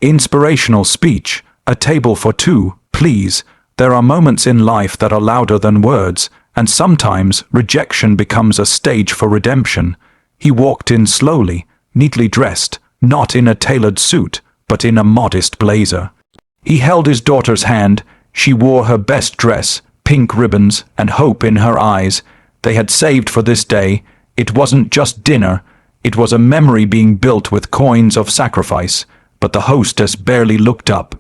Inspirational speech. A table for two, please. There are moments in life that are louder than words, and sometimes rejection becomes a stage for redemption. He walked in slowly, neatly dressed, not in a tailored suit, but in a modest blazer. He held his daughter's hand. She wore her best dress, pink ribbons, and hope in her eyes. They had saved for this day. It wasn't just dinner. It was a memory being built with coins of sacrifice. But the hostess barely looked up.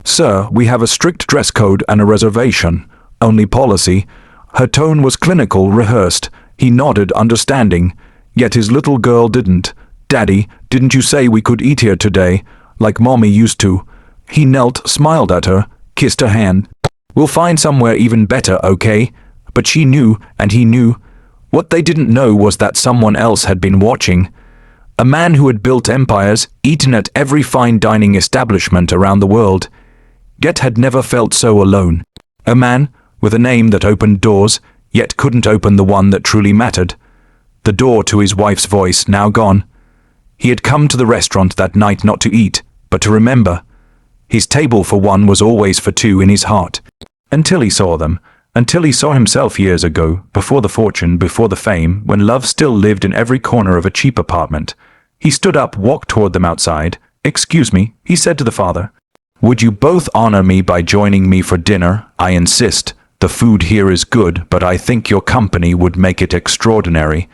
"Sir, we have a strict dress code and a reservation. Only policy." Her tone was clinical, rehearsed. He nodded, understanding. Yet his little girl didn't. "Daddy, didn't you say we could eat here today, like Mommy used to?" He knelt, smiled at her, kissed her hand. "We'll find somewhere even better, okay?" But she knew, and he knew. What they didn't know was that someone else had been watching. A man who had built empires, eaten at every fine dining establishment around the world, yet had never felt so alone. A man with a name that opened doors, yet couldn't open the one that truly mattered. The door to his wife's voice, now gone. He had come to the restaurant that night not to eat, but to remember. His table for one was always for two in his heart. Until he saw them. Until he saw himself years ago, before the fortune, before the fame, when love still lived in every corner of a cheap apartment. He stood up, walked toward them outside. "Excuse me," he said to the father. "Would you both honor me by joining me for dinner? I insist. The food here is good, but I think your company would make it extraordinary."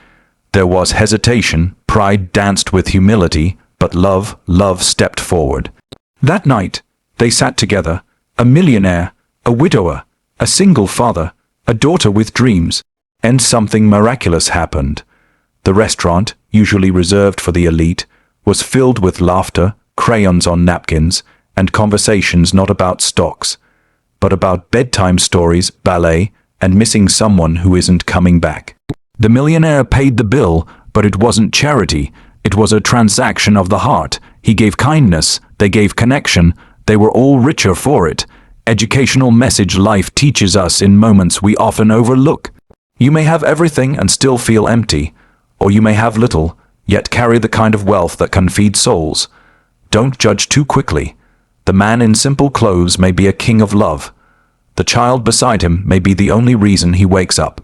There was hesitation, pride danced with humility, but love stepped forward. That night, they sat together, a millionaire, a widower, a single father, a daughter with dreams, and something miraculous happened. The restaurant, usually reserved for the elite, was filled with laughter, crayons on napkins, and conversations not about stocks, but about bedtime stories, ballet, and missing someone who isn't coming back. The millionaire paid the bill, but it wasn't charity. It was a transaction of the heart. He gave kindness, they gave connection, they were all richer for it. Educational message life teaches us in moments we often overlook. You may have everything and still feel empty, or you may have little, yet carry the kind of wealth that can feed souls. Don't judge too quickly. The man in simple clothes may be a king of love. The child beside him may be the only reason he wakes up.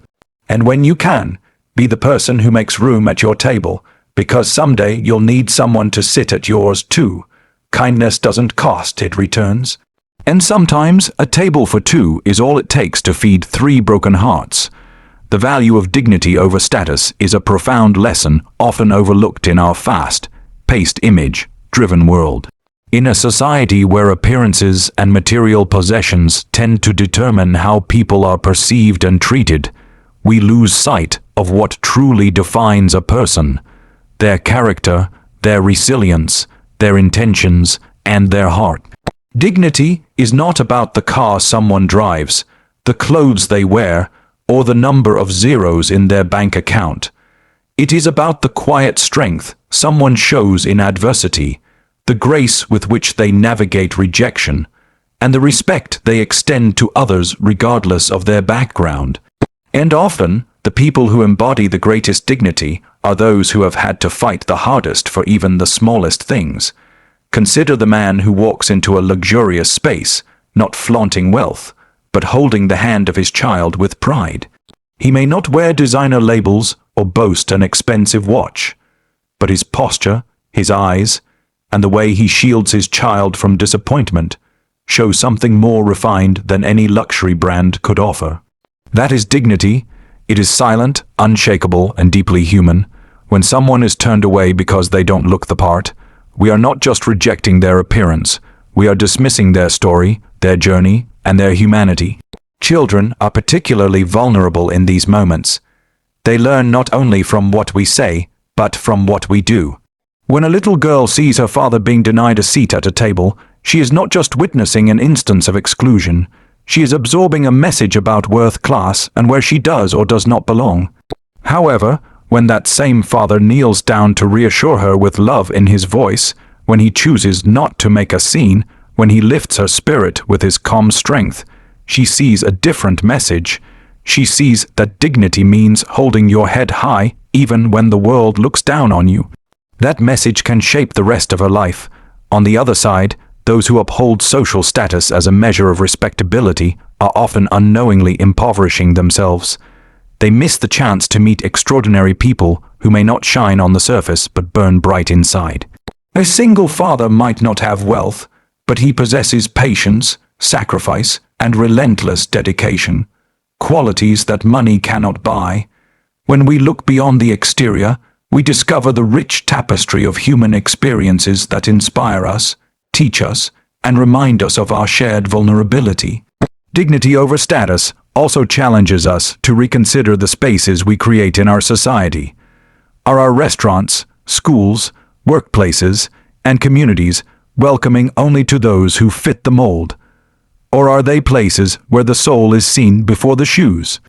And when you can, be the person who makes room at your table, because someday you'll need someone to sit at yours too. Kindness doesn't cost, it returns. And sometimes a table for two is all it takes to feed three broken hearts. The value of dignity over status is a profound lesson often overlooked in our fast-paced, image-driven world. In a society where appearances and material possessions tend to determine how people are perceived and treated, we lose sight of what truly defines a person: their character, their resilience, their intentions, and their heart. Dignity is not about the car someone drives, the clothes they wear, or the number of zeros in their bank account. It is about the quiet strength someone shows in adversity, the grace with which they navigate rejection, and the respect they extend to others regardless of their background. And often, the people who embody the greatest dignity are those who have had to fight the hardest for even the smallest things. Consider the man who walks into a luxurious space, not flaunting wealth, but holding the hand of his child with pride. He may not wear designer labels or boast an expensive watch, but his posture, his eyes, and the way he shields his child from disappointment show something more refined than any luxury brand could offer. That is dignity. It is silent, unshakable, and deeply human. When someone is turned away because they don't look the part, we are not just rejecting their appearance, we are dismissing their story, their journey, and their humanity. Children are particularly vulnerable in these moments. They learn not only from what we say, but from what we do. When a little girl sees her father being denied a seat at a table, she is not just witnessing an instance of exclusion, she is absorbing a message about worth, class, and where she does or does not belong. However, when that same father kneels down to reassure her with love in his voice, when he chooses not to make a scene, when he lifts her spirit with his calm strength, she sees a different message. She sees that dignity means holding your head high even when the world looks down on you. That message can shape the rest of her life. On the other side, Those who uphold social status as a measure of respectability are often unknowingly impoverishing themselves. They miss the chance to meet extraordinary people who may not shine on the surface but burn bright inside. A single father might not have wealth, but he possesses patience, sacrifice, and relentless dedication, qualities that money cannot buy. When we look beyond the exterior, we discover the rich tapestry of human experiences that inspire us, teach us, and remind us of our shared vulnerability. Dignity over status also challenges us to reconsider the spaces we create in our society. Are our restaurants, schools, workplaces, and communities welcoming only to those who fit the mold? Or are they places where the soul is seen before the shoes?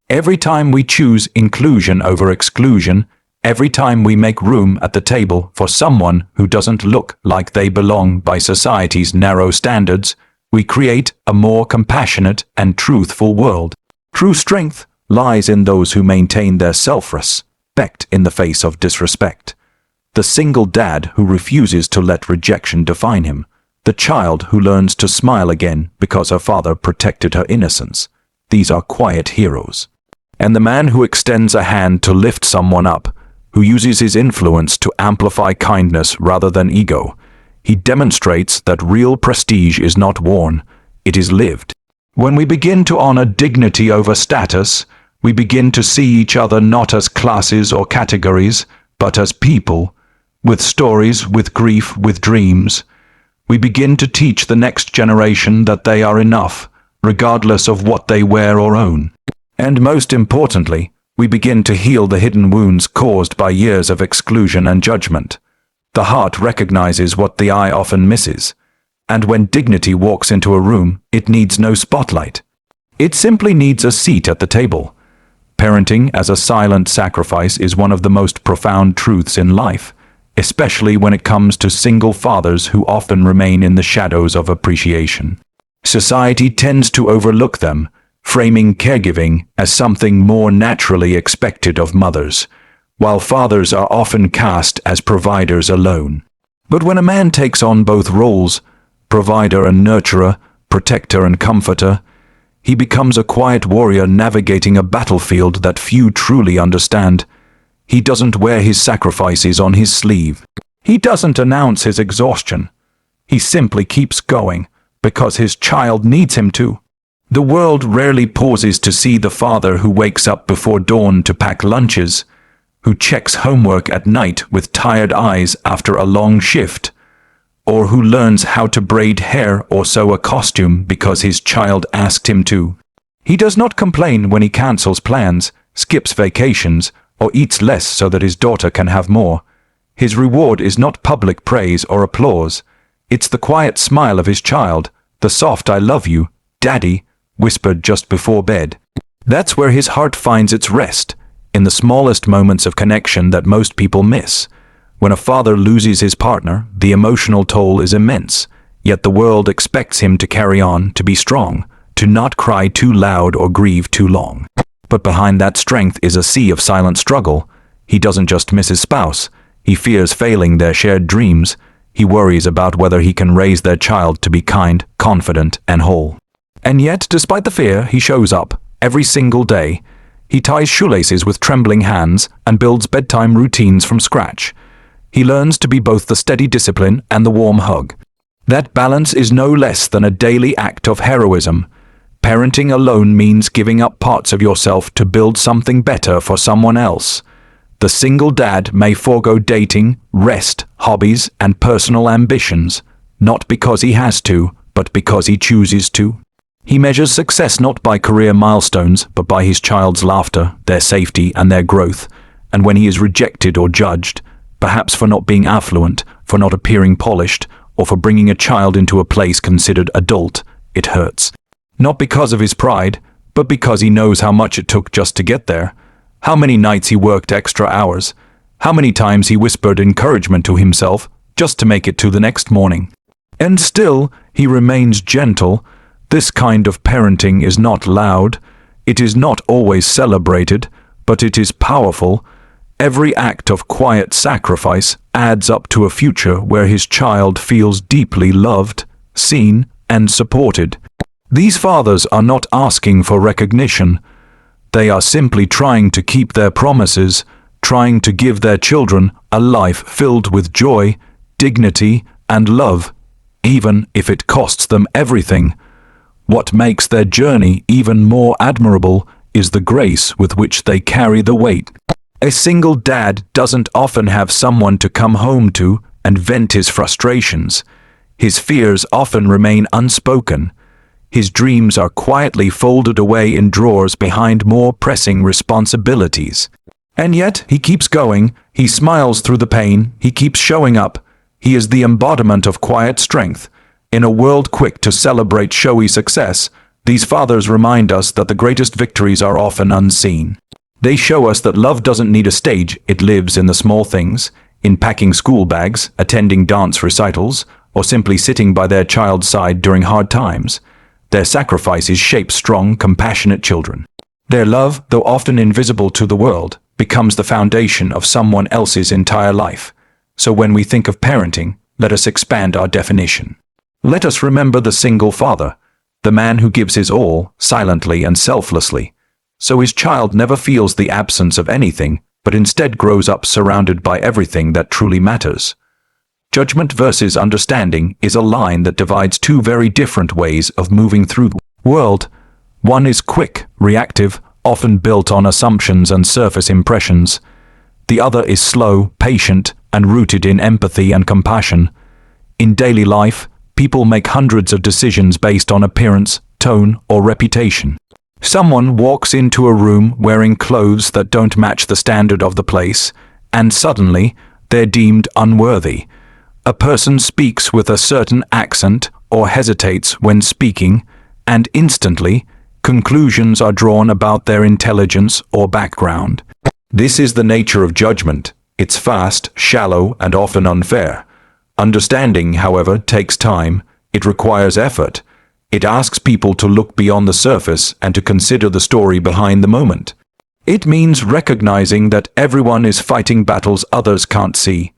Every time we choose inclusion over exclusion, every time we make room at the table for someone who doesn't look like they belong by society's narrow standards, we create a more compassionate and truthful world. True strength lies in those who maintain their self-respect in the face of disrespect. The single dad who refuses to let rejection define him. The child who learns to smile again because her father protected her innocence. These are quiet heroes. And the man who extends a hand to lift someone up, who uses his influence to amplify kindness rather than ego. He demonstrates that real prestige is not worn, it is lived. When we begin to honor dignity over status, we begin to see each other not as classes or categories, but as people, with stories, with grief, with dreams. We begin to teach the next generation that they are enough, regardless of what they wear or own. And most importantly, we begin to heal the hidden wounds caused by years of exclusion and judgment. The heart recognizes what the eye often misses. And when dignity walks into a room, it needs no spotlight. It simply needs a seat at the table. Parenting as a silent sacrifice is one of the most profound truths in life, especially when it comes to single fathers who often remain in the shadows of appreciation. Society tends to overlook them, framing caregiving as something more naturally expected of mothers, while fathers are often cast as providers alone. But when a man takes on both roles, provider and nurturer, protector and comforter, he becomes a quiet warrior navigating a battlefield that few truly understand. He doesn't wear his sacrifices on his sleeve. He doesn't announce his exhaustion. He simply keeps going because his child needs him to. The world rarely pauses to see the father who wakes up before dawn to pack lunches, who checks homework at night with tired eyes after a long shift, or who learns how to braid hair or sew a costume because his child asked him to. He does not complain when he cancels plans, skips vacations, or eats less so that his daughter can have more. His reward is not public praise or applause. It's the quiet smile of his child, the soft "I love you, Daddy," whispered just before bed. That's where his heart finds its rest, in the smallest moments of connection that most people miss. When a father loses his partner, the emotional toll is immense, yet the world expects him to carry on, to be strong, to not cry too loud or grieve too long. But behind that strength is a sea of silent struggle. He doesn't just miss his spouse, he fears failing their shared dreams. He worries about whether he can raise their child to be kind, confident, and whole. And yet, despite the fear, he shows up, every single day. He ties shoelaces with trembling hands and builds bedtime routines from scratch. He learns to be both the steady discipline and the warm hug. That balance is no less than a daily act of heroism. Parenting alone means giving up parts of yourself to build something better for someone else. The single dad may forego dating, rest, hobbies, and personal ambitions, not because he has to, but because he chooses to. He measures success not by career milestones, but by his child's laughter, their safety, and their growth. And when he is rejected or judged, perhaps for not being affluent, for not appearing polished, or for bringing a child into a place considered adult, it hurts. Not because of his pride, but because he knows how much it took just to get there. How many nights he worked extra hours. How many times he whispered encouragement to himself just to make it to the next morning. And still, he remains gentle. This kind of parenting is not loud. It is not always celebrated, but it is powerful. Every act of quiet sacrifice adds up to a future where his child feels deeply loved, seen, and supported. These fathers are not asking for recognition. They are simply trying to keep their promises, trying to give their children a life filled with joy, dignity, and love, even if it costs them everything. What makes their journey even more admirable is the grace with which they carry the weight. A single dad doesn't often have someone to come home to and vent his frustrations. His fears often remain unspoken. His dreams are quietly folded away in drawers behind more pressing responsibilities. And yet, he keeps going, he smiles through the pain, he keeps showing up. He is the embodiment of quiet strength. In a world quick to celebrate showy success, these fathers remind us that the greatest victories are often unseen. They show us that love doesn't need a stage, it lives in the small things, in packing school bags, attending dance recitals, or simply sitting by their child's side during hard times. Their sacrifices shape strong, compassionate children. Their love, though often invisible to the world, becomes the foundation of someone else's entire life. So when we think of parenting, let us expand our definition. Let us remember the single father, the man who gives his all, silently and selflessly, so his child never feels the absence of anything, but instead grows up surrounded by everything that truly matters. Judgment versus understanding is a line that divides two very different ways of moving through the world. One is quick, reactive, often built on assumptions and surface impressions. The other is slow, patient, and rooted in empathy and compassion. In daily life, people make hundreds of decisions based on appearance, tone, or reputation. Someone walks into a room wearing clothes that don't match the standard of the place, and suddenly, they're deemed unworthy. A person speaks with a certain accent or hesitates when speaking, and instantly, conclusions are drawn about their intelligence or background. This is the nature of judgment. It's fast, shallow, and often unfair. Understanding, however, takes time. It requires effort. It asks people to look beyond the surface and to consider the story behind the moment. It means recognizing that everyone is fighting battles others can't see.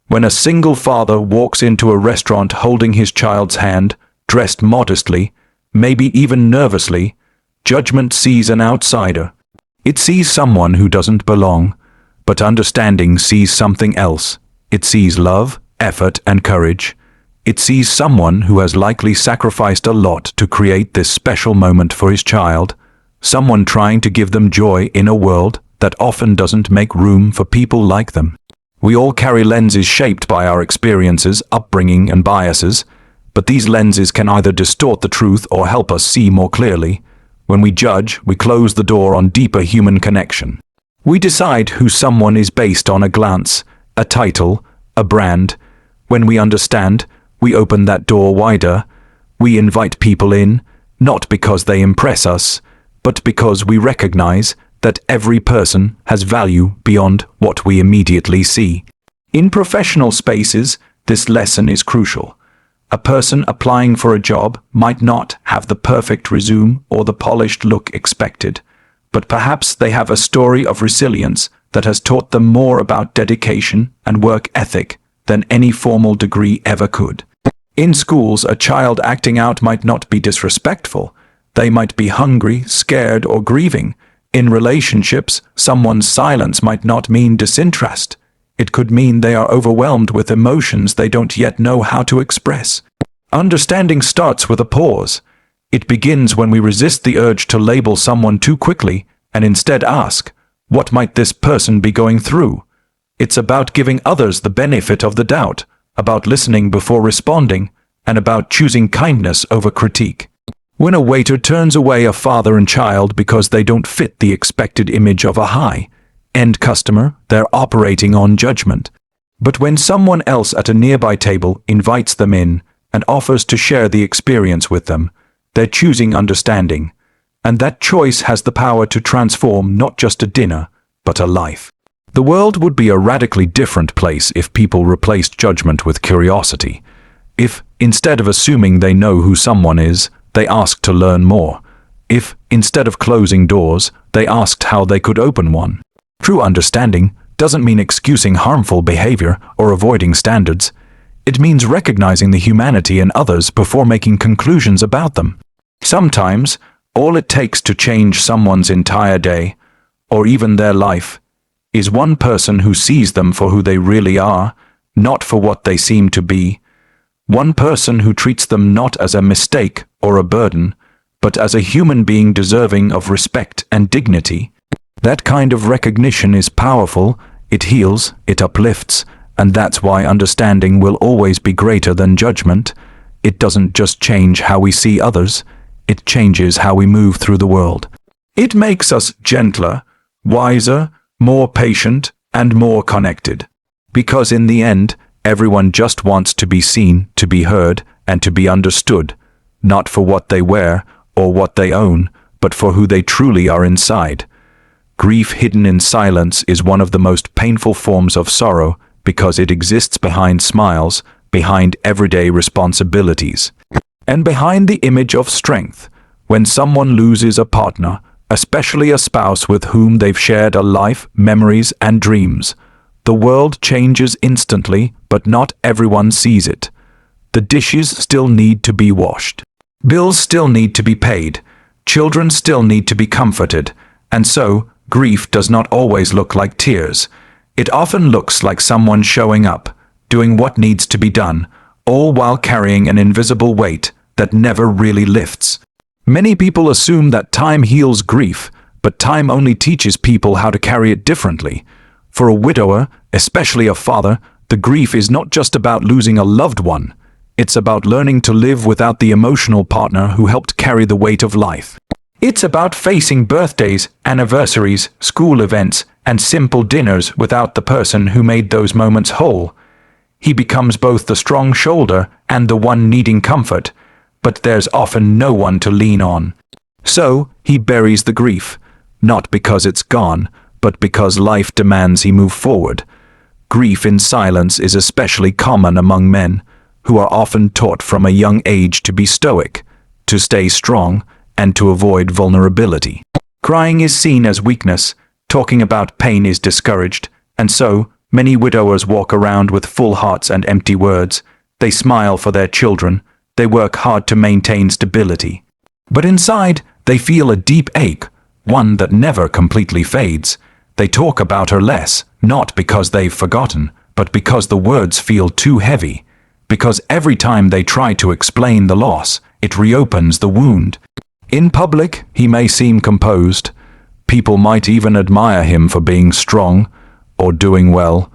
When a single father walks into a restaurant holding his child's hand, dressed modestly, maybe even nervously, judgment sees an outsider. It sees someone who doesn't belong, but understanding sees something else. It sees love, effort, and courage. It sees someone who has likely sacrificed a lot to create this special moment for his child, someone trying to give them joy in a world that often doesn't make room for people like them. We all carry lenses shaped by our experiences, upbringing, and biases, but these lenses can either distort the truth or help us see more clearly. When we judge, we close the door on deeper human connection. We decide who someone is based on a glance, a title, a brand. When we understand, we open that door wider. We invite people in, not because they impress us, but because we recognize that every person has value beyond what we immediately see. In professional spaces, this lesson is crucial. A person applying for a job might not have the perfect resume or the polished look expected, but perhaps they have a story of resilience that has taught them more about dedication and work ethic than any formal degree ever could. In schools, a child acting out might not be disrespectful. They might be hungry, scared, or grieving. In relationships, someone's silence might not mean disinterest. It could mean they are overwhelmed with emotions they don't yet know how to express. Understanding starts with a pause. It begins when we resist the urge to label someone too quickly and instead ask, what might this person be going through? It's about giving others the benefit of the doubt, about listening before responding, and about choosing kindness over critique. When a waiter turns away a father and child because they don't fit the expected image of a high-end customer, they're operating on judgment. But when someone else at a nearby table invites them in and offers to share the experience with them, they're choosing understanding. And that choice has the power to transform not just a dinner, but a life. The world would be a radically different place if people replaced judgment with curiosity. If, instead of assuming they know who someone is, they asked to learn more. If, instead of closing doors, they asked how they could open one. True understanding doesn't mean excusing harmful behavior or avoiding standards. It means recognizing the humanity in others before making conclusions about them. Sometimes, all it takes to change someone's entire day, or even their life, is one person who sees them for who they really are, not for what they seem to be. One person who treats them not as a mistake or a burden, but as a human being deserving of respect and dignity. That kind of recognition is powerful, it heals, it uplifts, and that's why understanding will always be greater than judgment. It doesn't just change how we see others, it changes how we move through the world. It makes us gentler, wiser, more patient, and more connected. Because in the end, everyone just wants to be seen, to be heard, and to be understood, not for what they wear or what they own, but for who they truly are inside. Grief hidden in silence is one of the most painful forms of sorrow because it exists behind smiles, behind everyday responsibilities, and behind the image of strength. When someone loses a partner, especially a spouse with whom they've shared a life, memories, and dreams, the world changes instantly, but not everyone sees it. The dishes still need to be washed. Bills still need to be paid. Children still need to be comforted. And so, grief does not always look like tears. It often looks like someone showing up, doing what needs to be done, all while carrying an invisible weight that never really lifts. Many people assume that time heals grief, but time only teaches people how to carry it differently. For a widower, especially a father, the grief is not just about losing a loved one. It's about learning to live without the emotional partner who helped carry the weight of life. It's about facing birthdays, anniversaries, school events, and simple dinners without the person who made those moments whole. He becomes both the strong shoulder and the one needing comfort, but there's often no one to lean on. So, he buries the grief, not because it's gone, but because life demands he move forward. Grief in silence is especially common among men, who are often taught from a young age to be stoic, to stay strong, and to avoid vulnerability. Crying is seen as weakness, talking about pain is discouraged, and so, many widowers walk around with full hearts and empty words. They smile for their children, they work hard to maintain stability. But inside, they feel a deep ache, one that never completely fades. They talk about her less, not because they've forgotten, but because the words feel too heavy. Because every time they try to explain the loss, it reopens the wound. In public, he may seem composed. People might even admire him for being strong or doing well,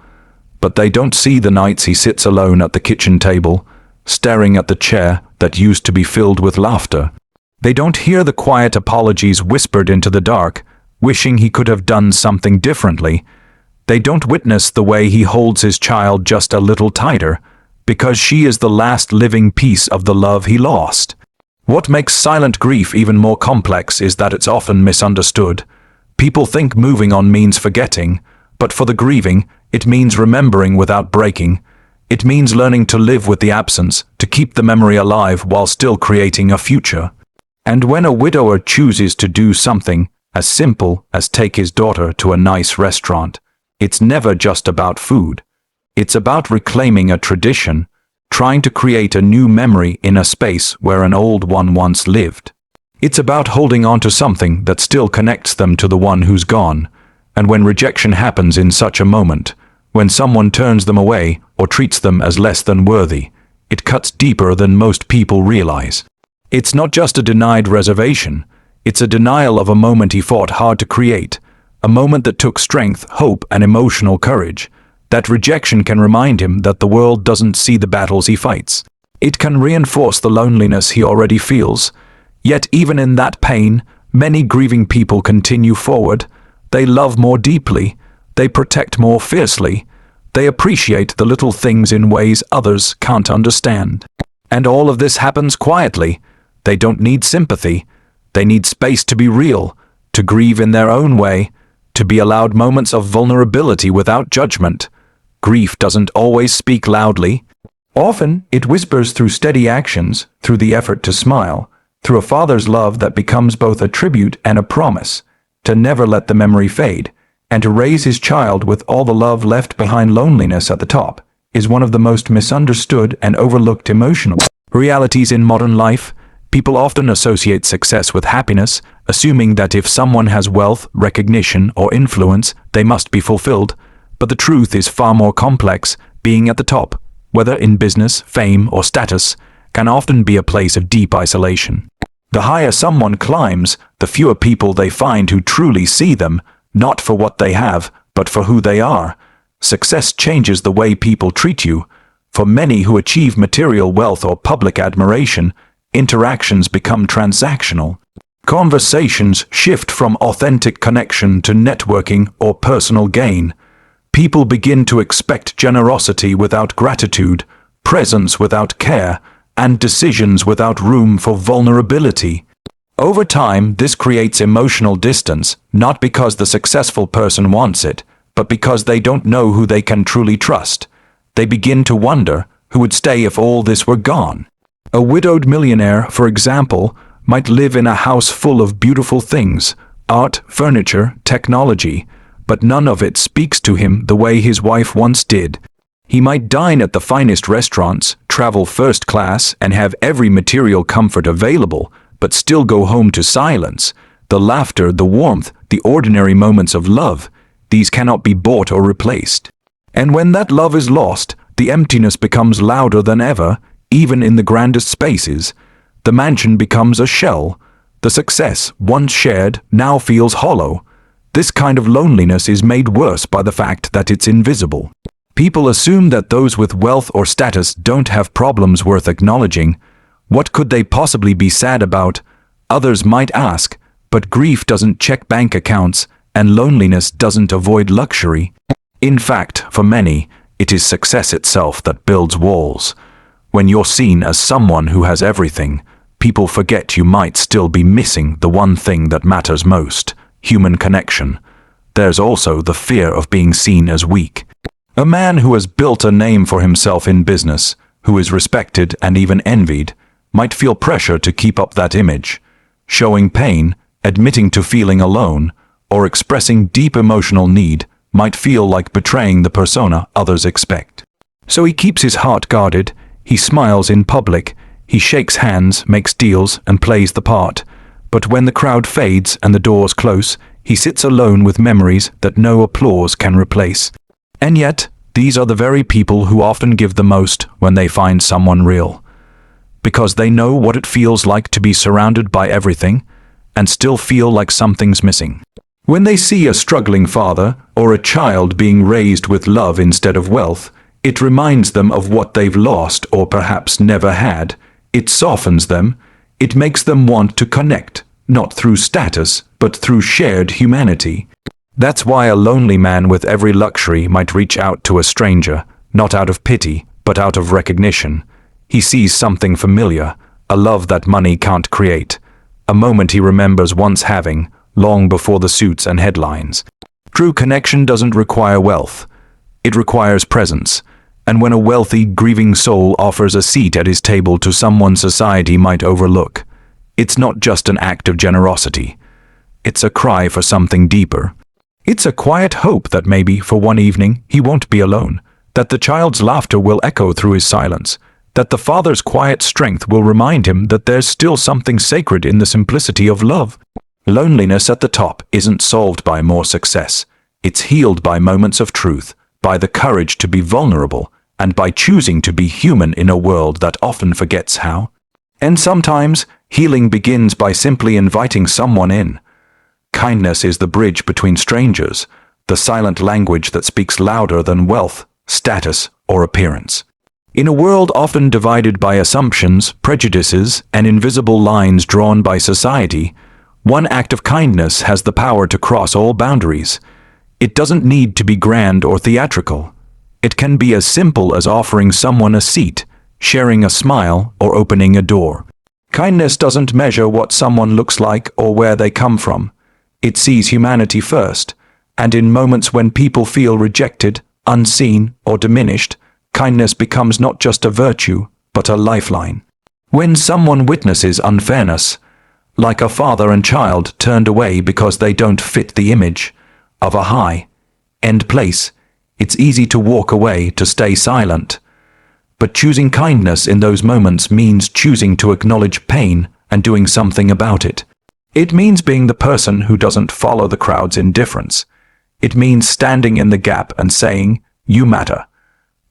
but they don't see the nights he sits alone at the kitchen table, staring at the chair that used to be filled with laughter. They don't hear the quiet apologies whispered into the dark, wishing he could have done something differently. They don't witness the way he holds his child just a little tighter, because she is the last living piece of the love he lost. What makes silent grief even more complex is that it's often misunderstood. People think moving on means forgetting, but for the grieving, it means remembering without breaking. It means learning to live with the absence, to keep the memory alive while still creating a future. And when a widower chooses to do something as simple as take his daughter to a nice restaurant, it's never just about food. It's about reclaiming a tradition, trying to create a new memory in a space where an old one once lived. It's about holding on to something that still connects them to the one who's gone. And when rejection happens in such a moment, when someone turns them away or treats them as less than worthy, it cuts deeper than most people realize. It's not just a denied reservation, it's a denial of a moment he fought hard to create, a moment that took strength, hope, and emotional courage. That rejection can remind him that the world doesn't see the battles he fights. It can reinforce the loneliness he already feels. Yet even in that pain, many grieving people continue forward. They love more deeply. They protect more fiercely. They appreciate the little things in ways others can't understand. And all of this happens quietly. They don't need sympathy. They need space to be real, to grieve in their own way, to be allowed moments of vulnerability without judgment. Grief doesn't always speak loudly. Often, it whispers through steady actions, through the effort to smile, through a father's love that becomes both a tribute and a promise, to never let the memory fade, and to raise his child with all the love left behind loneliness at the top. is one of the most misunderstood and overlooked emotional realities in modern life. People often associate success with happiness, assuming that if someone has wealth, recognition, or influence, they must be fulfilled. But the truth is far more complex. Being at the top, whether in business, fame, or status, can often be a place of deep isolation. The higher someone climbs, the fewer people they find who truly see them, not for what they have, but for who they are. Success changes the way people treat you. For many who achieve material wealth or public admiration, interactions become transactional. Conversations shift from authentic connection to networking or personal gain. People begin to expect generosity without gratitude, presence without care, and decisions without room for vulnerability. Over time, this creates emotional distance, not because the successful person wants it, but because they don't know who they can truly trust. They begin to wonder who would stay if all this were gone. A widowed millionaire, for example, might live in a house full of beautiful things, art, furniture, technology, but none of it speaks to him the way his wife once did. He might dine at the finest restaurants, travel first class, and have every material comfort available, but still go home to silence. The laughter, the warmth, the ordinary moments of love, these cannot be bought or replaced. And when that love is lost, the emptiness becomes louder than ever, even in the grandest spaces. The mansion becomes a shell. The success, once shared, now feels hollow. This kind of loneliness is made worse by the fact that it's invisible. People assume that those with wealth or status don't have problems worth acknowledging. What could they possibly be sad about? Others might ask, but grief doesn't check bank accounts, and loneliness doesn't avoid luxury. In fact, for many, it is success itself that builds walls. When you're seen as someone who has everything, people forget you might still be missing the one thing that matters most: human connection. There's also the fear of being seen as weak. A man who has built a name for himself in business, who is respected and even envied, might feel pressure to keep up that image. Showing pain, admitting to feeling alone, or expressing deep emotional need might feel like betraying the persona others expect. So he keeps his heart guarded, he smiles in public, he shakes hands, makes deals, and plays the part. But when the crowd fades and the doors close, he sits alone with memories that no applause can replace. And yet, these are the very people who often give the most when they find someone real. Because they know what it feels like to be surrounded by everything and still feel like something's missing. When they see a struggling father or a child being raised with love instead of wealth, it reminds them of what they've lost or perhaps never had. It softens them. It makes them want to connect, not through status, but through shared humanity. That's why a lonely man with every luxury might reach out to a stranger, not out of pity, but out of recognition. He sees something familiar, a love that money can't create, a moment he remembers once having, long before the suits and headlines. True connection doesn't require wealth. It requires presence. And when a wealthy, grieving soul offers a seat at his table to someone society might overlook, it's not just an act of generosity. It's a cry for something deeper. It's a quiet hope that maybe, for one evening, he won't be alone, that the child's laughter will echo through his silence, that the father's quiet strength will remind him that there's still something sacred in the simplicity of love. Loneliness at the top isn't solved by more success. It's healed by moments of truth, by the courage to be vulnerable, and by choosing to be human in a world that often forgets how. And sometimes, healing begins by simply inviting someone in. Kindness is the bridge between strangers, the silent language that speaks louder than wealth, status, or appearance. In a world often divided by assumptions, prejudices, and invisible lines drawn by society, one act of kindness has the power to cross all boundaries. It doesn't need to be grand or theatrical. It can be as simple as offering someone a seat, sharing a smile, or opening a door. Kindness doesn't measure what someone looks like or where they come from. It sees humanity first, and in moments when people feel rejected, unseen, or diminished, kindness becomes not just a virtue, but a lifeline. When someone witnesses unfairness, like a father and child turned away because they don't fit the image of a high-end place, It's easy to walk away, to stay silent. But choosing kindness in those moments means choosing to acknowledge pain and doing something about it. It means being the person who doesn't follow the crowd's indifference. It means standing in the gap and saying, "You matter."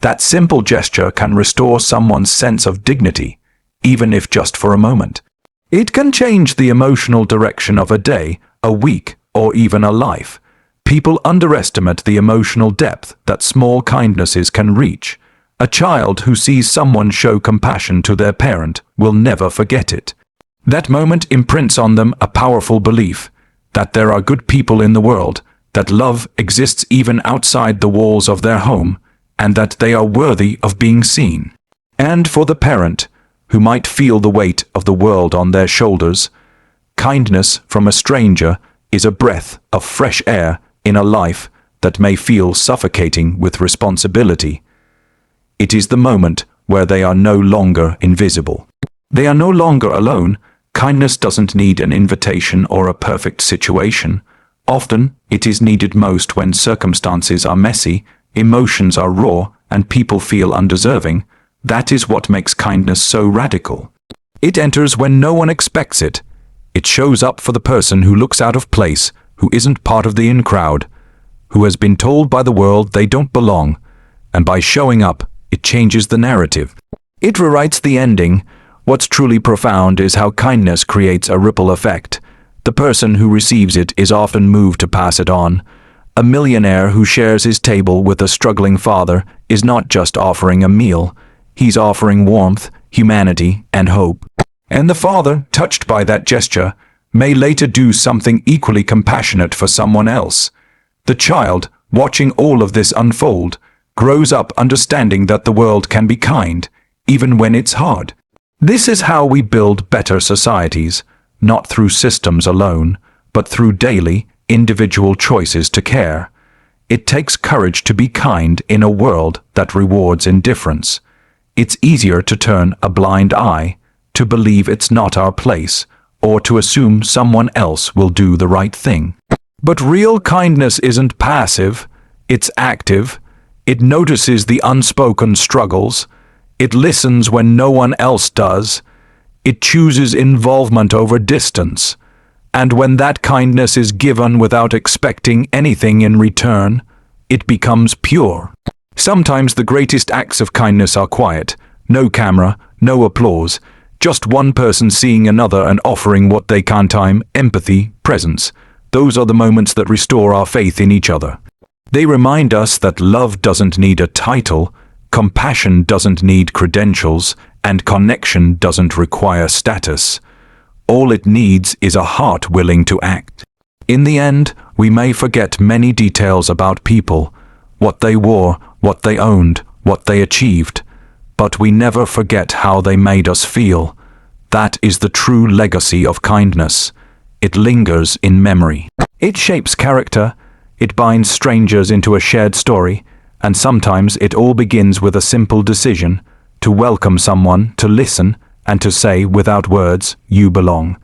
That simple gesture can restore someone's sense of dignity, even if just for a moment. It can change the emotional direction of a day, a week, or even a life. People underestimate the emotional depth that small kindnesses can reach. A child who sees someone show compassion to their parent will never forget it. That moment imprints on them a powerful belief that there are good people in the world, that love exists even outside the walls of their home, and that they are worthy of being seen. And for the parent, who might feel the weight of the world on their shoulders, kindness from a stranger is a breath of fresh air in a life that may feel suffocating with responsibility. It is the moment where they are no longer invisible. They are no longer alone. Kindness doesn't need an invitation or a perfect situation. Often, it is needed most when circumstances are messy, emotions are raw, and people feel undeserving. That is what makes kindness so radical. It enters when no one expects it. It shows up for the person who looks out of place, who isn't part of the in crowd, who has been told by the world they don't belong. And by showing up, it changes the narrative. It rewrites the ending. What's truly profound is how kindness creates a ripple effect. The person who receives it is often moved to pass it on. A millionaire who shares his table with a struggling father is not just offering a meal. He's offering warmth, humanity, and hope. And the father, touched by that gesture, may later do something equally compassionate for someone else. The child, watching all of this unfold, grows up understanding that the world can be kind, even when it's hard. This is how we build better societies, not through systems alone, but through daily, individual choices to care. It takes courage to be kind in a world that rewards indifference. It's easier to turn a blind eye, to believe it's not our place, or to assume someone else will do the right thing. But real kindness isn't passive, it's active. It notices the unspoken struggles. It listens when no one else does. It chooses involvement over distance. And when that kindness is given without expecting anything in return, it becomes pure. Sometimes the greatest acts of kindness are quiet. No camera, no applause. Just one person seeing another and offering what they can. Time, empathy, presence. Those are the moments that restore our faith in each other. They remind us that love doesn't need a title, compassion doesn't need credentials, and connection doesn't require status. All it needs is a heart willing to act. In the end, we may forget many details about people, what they wore, what they owned, what they achieved, but we never forget how they made us feel. That is the true legacy of kindness. It lingers in memory. It shapes character. It binds strangers into a shared story, and sometimes it all begins with a simple decision to welcome someone, to listen, and to say without words, "You belong."